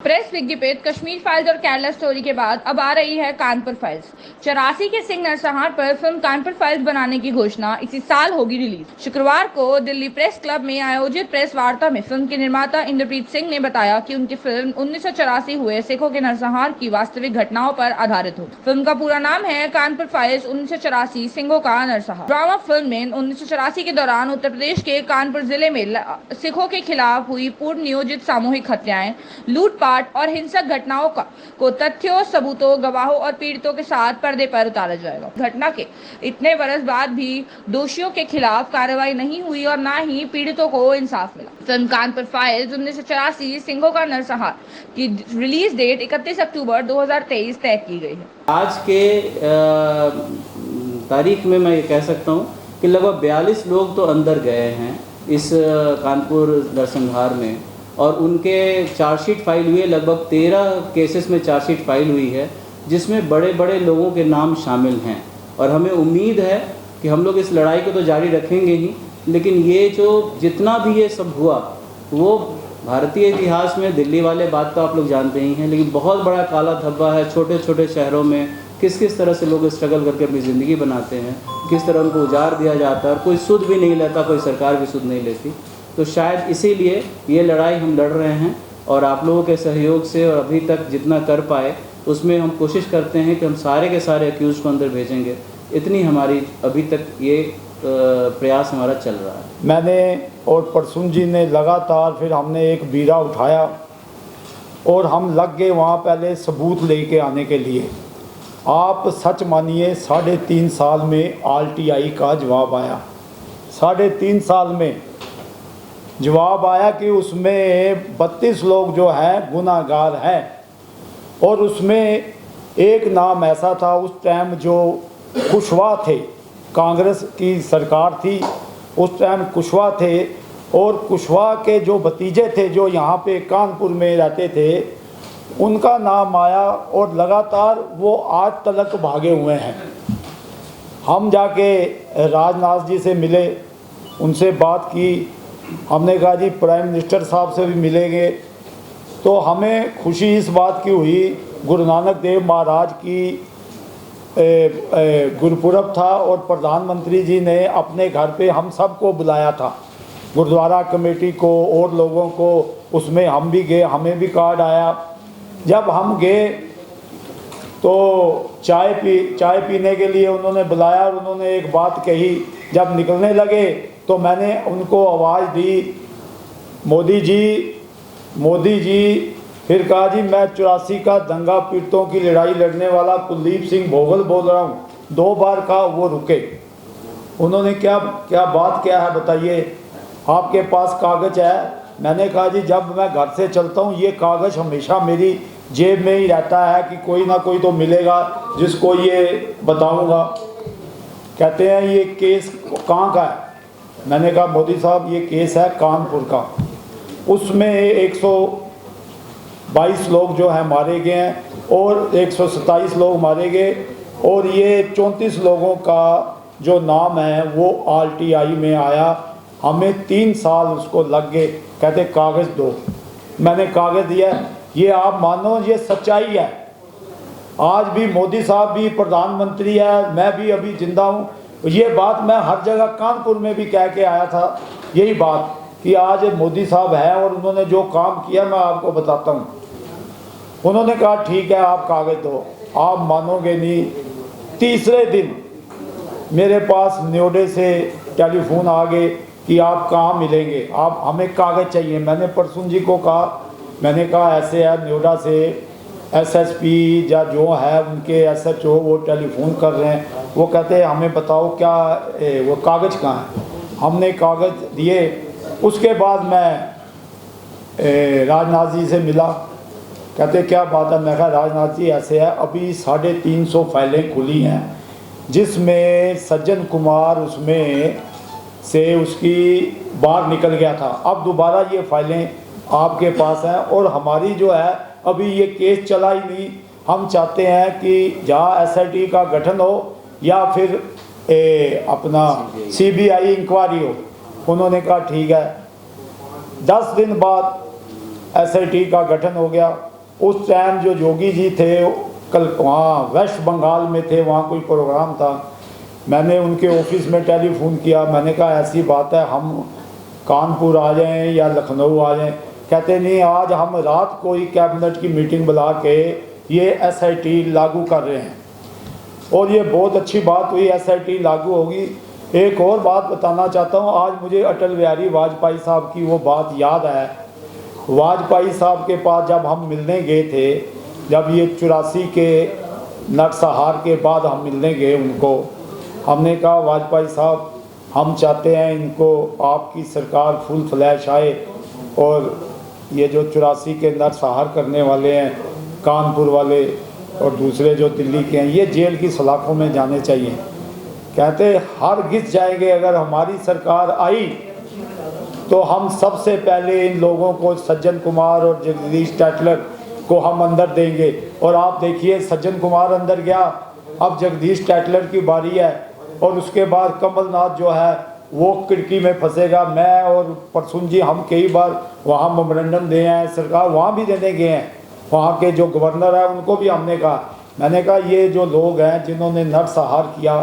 Press विज्ञप्ति Kashmir files और Kerala story के बाद अब आ रही है कानपुर फाइल्स। 84 के सिंह नरसंहार पर फिल्म कानपुर फाइल्स बनाने की घोषणा इसी साल होगी रिलीज। शुक्रवार को दिल्ली प्रेस क्लब में आयोजित प्रेस वार्ता में फिल्म के निर्माता इंद्रप्रीत सिंह ने बताया कि उनकी फिल्म 1984 हुए सिखों के नरसंहार की वास्तविक घटनाओं पर आधारित होगी। फिल्म का पूरा नाम है कानपुर फाइल्स 1984 सिखों का नरसंहार। ड्रामा फिल्म में 1984 के दौरान उत्तर प्रदेश के कानपुर जिले में सिखों के खिलाफ हुई पूर्व नियोजित सामूहिक हत्याएं, लूटपाट और हिंसक घटनाओं को तथ्यों, सबूतों, गवाहों और पीड़ितों के साथ पर्दे पर उतारा जाएगा। घटना के इतने बरस बाद भी दोषियों के खिलाफ कार्रवाई नहीं हुई और न ही पीड़ितों को इंसाफ मिला। फिल्म कानपुर फाइल्स 1984 सिखों का नरसंहार की रिलीज डेट 31 अक्टूबर 2023 तय की गई है। आज के तारीख में मैं ये कह सकता हूँ कि लगभग 42 लोग तो अंदर गए हैं इस कानपुर नरसंहार में, और उनके चार्जशीट फाइल हुई है। लगभग 13 केसेस में चार्जशीट फाइल हुई है, जिसमें बड़े बड़े लोगों के नाम शामिल हैं। और हमें उम्मीद है कि हम लोग इस लड़ाई को तो जारी रखेंगे ही, लेकिन ये जो जितना भी ये सब हुआ वो भारतीय इतिहास में, दिल्ली वाले बात तो आप लोग जानते ही हैं, लेकिन बहुत बड़ा काला धब्बा है। छोटे छोटे शहरों में किस तरह से लोग स्ट्रगल करके अपनी ज़िंदगी बनाते हैं, किस तरह उनको उजाड़ दिया जाता है, और कोई सुध भी नहीं लेता, कोई सरकार भी सुध नहीं लेती। तो शायद इसीलिए ये लड़ाई हम लड़ रहे हैं, और आप लोगों के सहयोग से और अभी तक जितना कर पाए उसमें हम कोशिश करते हैं कि हम सारे के सारे अक्यूज़ को अंदर भेजेंगे। इतनी हमारी अभी तक ये प्रयास हमारा चल रहा है। मैंने और परसुन जी ने लगातार, फिर हमने एक बीरा उठाया और हम लग गए वहाँ पहले सबूत लेके आने के लिए। आप सच मानिए 3.5 साल में RTI का जवाब आया। 3.5 साल में जवाब आया कि उसमें 32 लोग जो हैं गुनाहगार हैं, और उसमें एक नाम ऐसा था उस टाइम जो कुशवाहा थे, कांग्रेस की सरकार थी उस टाइम, कुशवाहा थे, और कुशवाहा के जो भतीजे थे जो यहाँ पे कानपुर में रहते थे, उनका नाम आया, और लगातार वो आज तक भागे हुए हैं। हम जाके राजनाथ जी से मिले, उनसे बात की, हमने कहा जी प्राइम मिनिस्टर साहब से भी मिलेंगे। तो हमें खुशी इस बात की हुई, गुरु नानक देव महाराज की गुरपुरब था और प्रधानमंत्री जी ने अपने घर पे हम सबको बुलाया था, गुरुद्वारा कमेटी को और लोगों को। उसमें हम भी गए, हमें भी कार्ड आया। जब हम गए तो चाय पीने के लिए उन्होंने बुलाया, और उन्होंने एक बात कही। जब निकलने लगे तो मैंने उनको आवाज़ दी, मोदी जी। फिर कहा जी मैं 84 का दंगा पीड़ितों की लड़ाई लड़ने वाला कुलदीप सिंह भोगल बोल रहा हूँ। 2 बार कहा, वो रुके। उन्होंने क्या बात क्या है बताइए, आपके पास कागज़ है? मैंने कहा जी जब मैं घर से चलता हूँ ये कागज़ हमेशा मेरी जेब में ही रहता है कि कोई ना कोई तो मिलेगा जिसको ये बताऊँगा। कहते हैं ये केस कहाँ का है? मैंने कहा मोदी साहब ये केस है कानपुर का। उसमें 122 लोग जो हैं मारे गए हैं, और 127 लोग मारे गए, और ये 34 लोगों का जो नाम है वो RTI में आया। हमें 3 साल उसको लग गए। कहते कागज़ दो। मैंने कागज़ दिया। ये आप मानो ये सच्चाई है। आज भी मोदी साहब भी प्रधानमंत्री है, मैं भी अभी जिंदा हूँ। ये बात मैं हर जगह कानपुर में भी कह के आया था, यही बात कि आज मोदी साहब है और उन्होंने जो काम किया मैं आपको बताता हूँ। उन्होंने कहा ठीक है आप कागज़ दो। आप मानोगे नहीं, तीसरे दिन मेरे पास न्योडे से टेलीफोन आ गए कि आप कहाँ मिलेंगे, आप हमें कागज़ चाहिए। मैंने परसुन जी को कहा, मैंने कहा ऐसे है नोएडा से SSP या जो है उनके SHO वो टेलीफोन कर रहे हैं। वो कहते हैं हमें बताओ क्या वो कागज़ कहाँ है। हमने कागज़ दिए। उसके बाद मैं राजनाथ जी से मिला। कहते क्या बात है? मैं कहा राजनाथ जी ऐसे है, अभी 350 फाइलें खुली हैं, जिसमें सज्जन कुमार उसमें से उसकी बाहर निकल गया था। अब दोबारा ये फाइलें आपके पास हैं, और हमारी जो है अभी ये केस चला ही नहीं। हम चाहते हैं कि जहाँ SIT का गठन हो या फिर अपना CBI इंक्वायरी हो। उन्होंने कहा ठीक है। 10 दिन बाद SIT का गठन हो गया। उस टाइम जो योगी जी थे कल वहाँ वेस्ट बंगाल में थे, वहाँ कोई प्रोग्राम था। मैंने उनके ऑफिस में टेलीफोन किया, मैंने कहा ऐसी बात है, हम कानपुर आ जाएं या लखनऊ आ जाएं। कहते नहीं, आज हम रात को ही कैबिनेट की मीटिंग बुला के ये SIT लागू कर रहे हैं और ये बहुत अच्छी बात हुई, SIT लागू होगी। एक और बात बताना चाहता हूँ, आज मुझे अटल बिहारी वाजपेयी साहब की वो बात याद है। वाजपेयी साहब के पास जब हम मिलने गए थे, जब ये 84 के नरसंहार के बाद हम मिलने गए उनको, हमने कहा वाजपेयी साहब हम चाहते हैं इनको आपकी सरकार फुल फ्लैश आए और ये जो 84 के नरसंहार करने वाले हैं कानपुर वाले और दूसरे जो दिल्ली के हैं, ये जेल की सलाखों में जाने चाहिए। कहते हर गिस जाएंगे, अगर हमारी सरकार आई तो हम सबसे पहले इन लोगों को, सज्जन कुमार और जगदीश टैटलर को हम अंदर देंगे। और आप देखिए सज्जन कुमार अंदर गया, अब जगदीश टैटलर की बारी है और उसके बाद कमलनाथ जो है वो खिड़की में फंसेगा। मैं और परसुन जी हम कई बार वहाँ मेमोरेंडम दे हैं, सरकार वहाँ भी देने गए हैं। वहाँ के जो गवर्नर है उनको भी हमने कहा, मैंने कहा ये जो लोग हैं जिन्होंने नरसंहार किया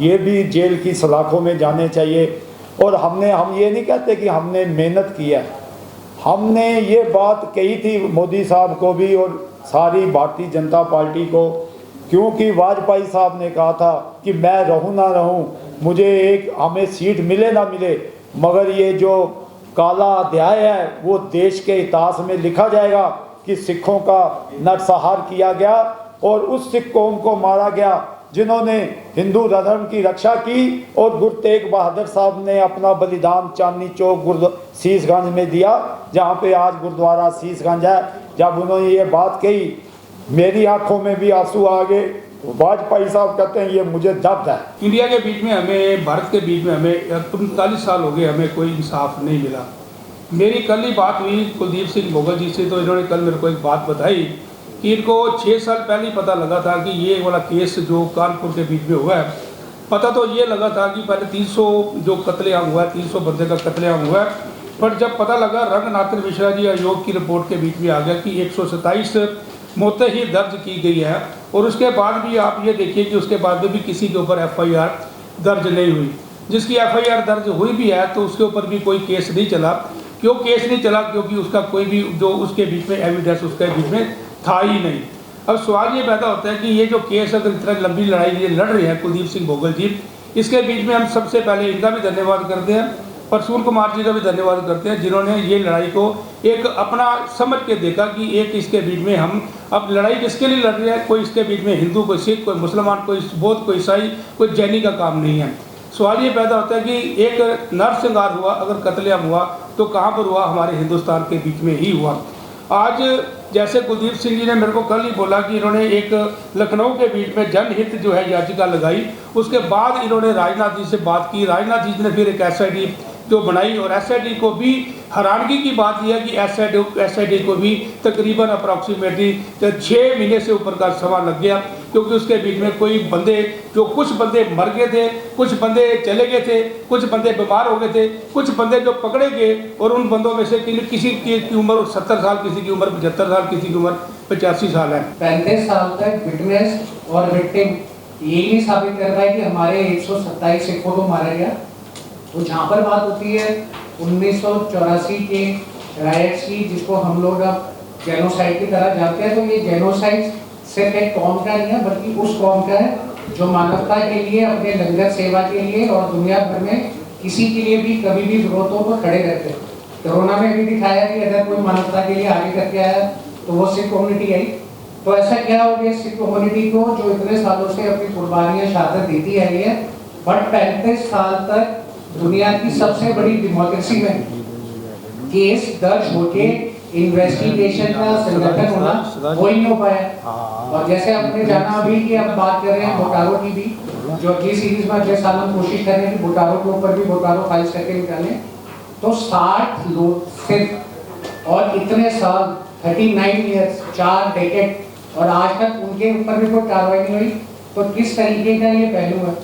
ये भी जेल की सलाखों में जाने चाहिए। और हम ये नहीं कहते कि हमने मेहनत की है, हमने ये बात कही थी मोदी साहब को भी और सारी भारतीय जनता पार्टी को, क्योंकि वाजपेयी साहब ने कहा था कि मैं रहूं ना रहूं, मुझे हमें सीट मिले ना मिले, मगर ये जो काला अध्याय है वो देश के इतिहास में लिखा जाएगा कि सिखों का नरसंहार किया गया और उस सिख कौम को मारा गया जिन्होंने हिंदू धर्म की रक्षा की। और गुरु तेग बहादुर साहब ने अपना बलिदान चांदनी चौक शीशगंज में दिया, जहाँ पे आज गुरुद्वारा शीशगंज है। जब उन्होंने ये बात कही मेरी आंखों में भी आंसू आ गए। वाजपेयी साहब कहते हैं ये मुझे दर्द है। इंडिया के बीच में हमें, भारत के बीच में हमें 45 साल हो गए, हमें कोई इंसाफ नहीं मिला। मेरी कल ही बात हुई कुलदीप सिंह भोगल जी से, तो इन्होंने कल मेरे को एक बात बताई कि इनको 6 साल पहले ही पता लगा था कि ये वाला केस जो कानपुर के बीच में हुआ है, पता तो ये लगा था कि पहले 300 जो कत्लेआम हुआ है, 300 बंदे का कत्लेआम हुआ है, पर जब पता लगा रंगनाथन मिश्रा जी आयोग की रिपोर्ट के बीच में आ गया कि 127 मौतें ही दर्ज की गई है। और उसके बाद भी आप ये देखिए कि उसके बाद में भी किसी के ऊपर FIR दर्ज नहीं हुई। जिसकी FIR दर्ज हुई भी है तो उसके ऊपर भी कोई केस नहीं चला। क्यों केस नहीं चला? क्योंकि उसका कोई भी जो उसके बीच में एविडेंस उसके बीच में था ही नहीं। अब सवाल ये पैदा होता है कि ये जो केस अगर इतना लंबी लड़ाई ये लड़ रहे हैं कुलदीप सिंह भोगल जी, इसके बीच में हम सबसे पहले इनका भी धन्यवाद करते हैं, परसून कुमार जी का भी धन्यवाद करते हैं, जिन्होंने ये लड़ाई को एक अपना समझ के देखा कि एक इसके बीच में हम अब लड़ाई किसके लिए लड़ रहे हैं। कोई इसके बीच में हिंदू, कोई सिख, कोई मुसलमान, कोई बौद्ध, कोई ईसाई, कोई जैनी का काम नहीं है। सवाल ये पैदा होता है कि एक नरसंहार हुआ, अगर कत्लेआम हुआ तो कहाँ पर हुआ? हमारे हिंदुस्तान के बीच में ही हुआ। आज जैसे कुलदीप सिंह जी ने मेरे को कल ही बोला कि इन्होंने एक लखनऊ के बीच में जनहित जो है याचिका लगाई, उसके बाद इन्होंने राजनाथ जी से बात की, राजनाथ जी ने फिर एक SIT जो बनाई और SIT को भी हैरानगी की बात यह है कि SIT को भी तकरीबन अप्रॉक्सीमेटली 6 महीने से ऊपर का समय लग गया, क्योंकि उसके बीच में कोई बंदे जो कुछ बंदे मर गए थे, कुछ बंदे चले गए थे, कुछ बंदे बीमार हो गए थे, कुछ बंदे जो पकड़े गए और उन बंदों में से किसी की उम्र 70 साल, किसी की उम्र 75 साल, किसी की उम्र 85 साल है। 35 साल तक विटनेस और विक्टिम यही साबित कर रहा है कि हमारे 127 सिखों को मारा गया। तो जहाँ पर बात होती है 1984 के राइट्स की, जिसको हम लोग अब जेनोसाइड की तरह जानते हैं, तो ये जेनोसाइड सिर्फ एक कौम का नहीं है बल्कि उस कौम का है जो मानवता के लिए, अपने लंगर सेवा के लिए और दुनिया भर में किसी के लिए भी कभी भी जरूरत हो तो खड़े रहते हैं। कोरोना में भी दिखाया कि अगर कोई मानवता के लिए आगे करके आया तो वो सिख कम्युनिटी आई। तो ऐसा क्या हो गया सिख कम्युनिटी को, जो इतने सालों से अपनी कुर्बानियाँ शहादत देती आई है, बट 35 साल तक दुनिया की सबसे बड़ी डेमोक्रेसी में केस दर्ज होके इन्वेस्टिगेशन का संगठन होना वो ही नहीं हो पाया। और जैसे आपने जाना अभी कि अब बात कर रहे हैं बोकारो की भी, जो अगली सीरीज में अगले साल हम कोशिश कर रहे हैं कि बोकारो के ऊपर भी बोकारो फाइल्स करके निकालें, तो 60 लोग सिर्फ, और इतने साल 39 ईयर्स, 4 डेकेड, और आज तक उनके ऊपर भी कोई कार्रवाई नहीं हुई। तो किस तरीके का ये पहलू है।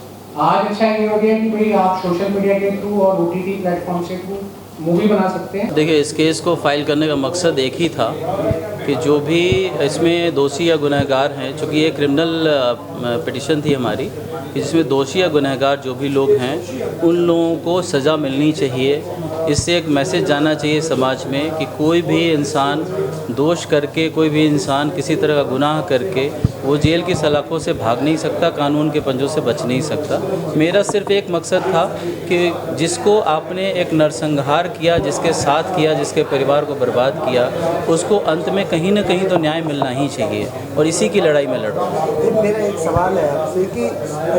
आज अच्छा ये हो गया कि भाई आप सोशल मीडिया के थ्रू और OTT प्लेटफॉर्म से थ्रू मूवी बना सकते हैं? देखिए, इस केस को फाइल करने का मकसद एक ही था कि जो भी इसमें दोषी या गुनहगार हैं, चूँकि ये क्रिमिनल पिटिशन थी हमारी, कि जिसमें दोषी या गुनहगार जो भी लोग हैं उन लोगों को सज़ा मिलनी चाहिए। इससे एक मैसेज जाना चाहिए समाज में कि कोई भी इंसान दोष करके, कोई भी इंसान किसी तरह का गुनाह करके वो जेल की सलाखों से भाग नहीं सकता, कानून के पंजों से बच नहीं सकता। मेरा सिर्फ एक मकसद था कि जिसको आपने एक नरसंहार किया, जिसके साथ किया, जिसके परिवार को बर्बाद किया, उसको अंत में कहीं ना कहीं तो न्याय मिलना ही चाहिए, और इसी की लड़ाई में लड़ रहा हूँ। मेरा एक सवाल है आपसे कि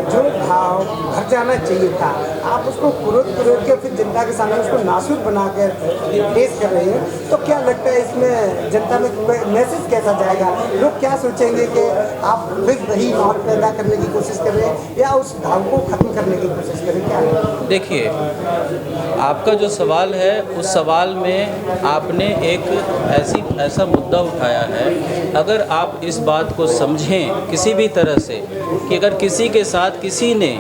जो भाव भर जाना चाहिए था, आप उसको कुरुद के फिर जनता के सामने उसको नासूर बनाकर पेश कर रहे हैं, तो क्या लगता है इसमें जनता में मैसेज कैसा जाएगा? लोग क्या सोचेंगे कि आप फिर वही माहौल पैदा करने की कोशिश कर रहे हैं या उस भाव को खत्म करने की कोशिश कर रहे हैं? क्या देखिए, आपका जो सवाल है उस सवाल में आपने एक ऐसा मुद्दा उठाया है। अगर आप इस बात को समझें किसी भी तरह से कि अगर किसी के साथ किसी ने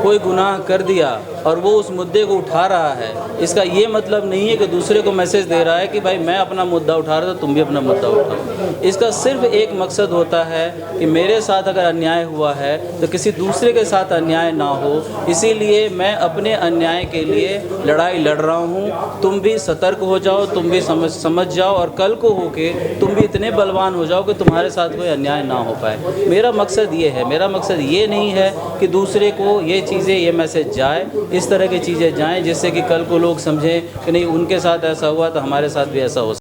कोई गुनाह कर दिया और वो उस मुद्दे को उठा रहा है, इसका ये मतलब नहीं है कि दूसरे को मैसेज दे रहा है कि भाई मैं अपना मुद्दा उठा रहा था, तुम भी अपना मुद्दा उठाओ। इसका सिर्फ एक मकसद होता है कि मेरे साथ अगर अन्याय हुआ है तो किसी दूसरे के साथ अन्याय ना हो, इसीलिए मैं अपने अन्याय के लिए लड़ाई लड़ रहा हूँ। तुम भी सतर्क हो जाओ, तुम भी समझ जाओ, और कल को होके तुम भी इतने बलवान हो जाओ कि तुम्हारे साथ कोई अन्याय ना हो पाए। मेरा मकसद ये है। मेरा मकसद ये नहीं है कि दूसरे को ये चीज़ें, ये मैसेज जाए, इस तरह की चीज़ें जाएं जिससे कि कल को लोग समझें कि नहीं उनके साथ ऐसा हुआ तो हमारे साथ भी ऐसा हो सकता है।